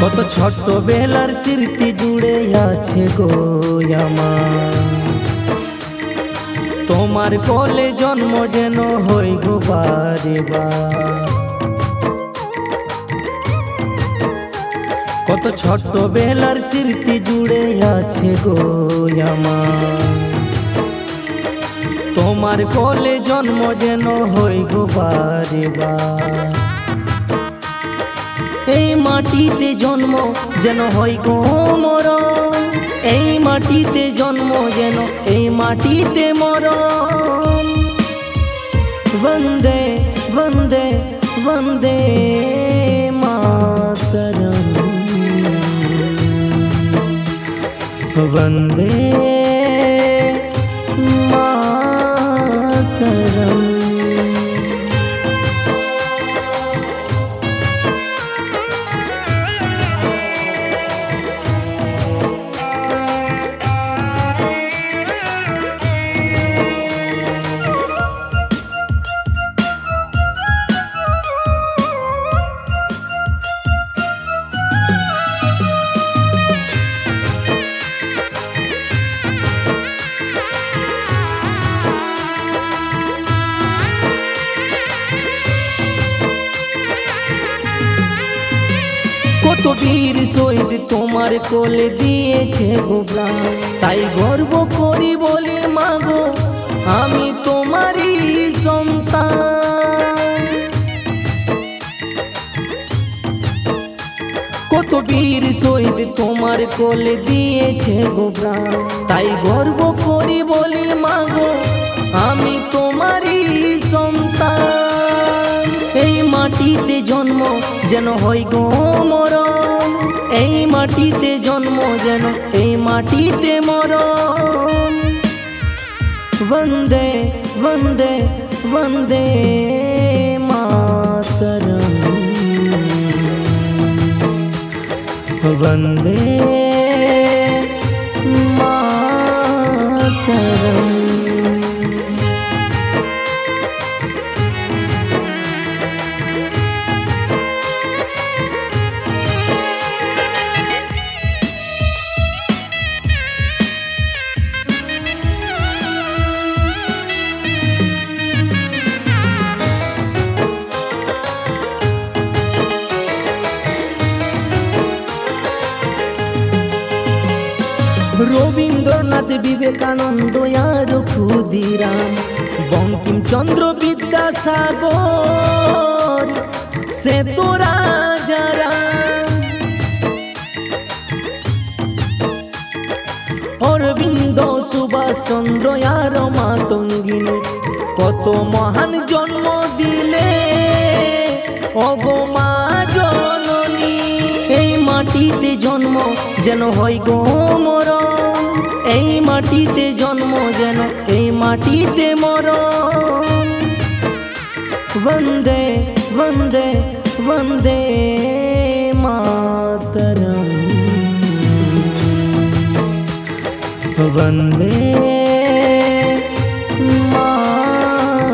কত ছোটবেলার স্মৃতি জুড়ে আছে গো আমার, তোমার কোলে জন্ম যেন হই গো বারে বার। কত ছোটবেলার স্মৃতি জুড়ে আছে গো আমার, তোমার কোলে জন্ম যেন হই গো বারে বার। এই মাটিতে জন্ম যেন হয় গো মরণ, এই মাটিতে জন্ম যেন এই মাটিতে মরণ। বন্দে বন্দে বন্দে মাতরম, বন্দে মাতরম। কত বীর শহীদ তোমার কোলে দিয়েছে গো প্রাণ, তাই গর্ব করি বলি মাগো আমি তোমারই সন্তান। কত বীর শহীদ তোমার কোলে দিয়েছে গো প্রাণ, তাই গর্ব করি বলি মাগো আমি তোমারই সন্তান। এই মাটিতে জন্ম যেন হয় গো মরণ, এই মাটিতে জন্ম যেন এই মাটিতে মরণ। বন্দে বন্দে বন্দে মাতরম, বন্দে মাতরম। রবীন্দ্রনাথ, বিবেকানন্দ আর ক্ষুদিরাম, বঙ্কিমচন্দ্র বিদ্যাসাগর, সে তোরা যারা অরবিন্দ, সুভাষ চন্দ্র আর মাতঙ্গিনী, কত মহান জন্ম দিলে ওগো মা জননী। এই মাটিতে জন্ম যেন হয় গো মরণ, এই মাটিতে জন্ম যেন এই মাটিতে মরণ। বন্দে বন্দে বন্দে মাতরম, বন্দে মাতরম।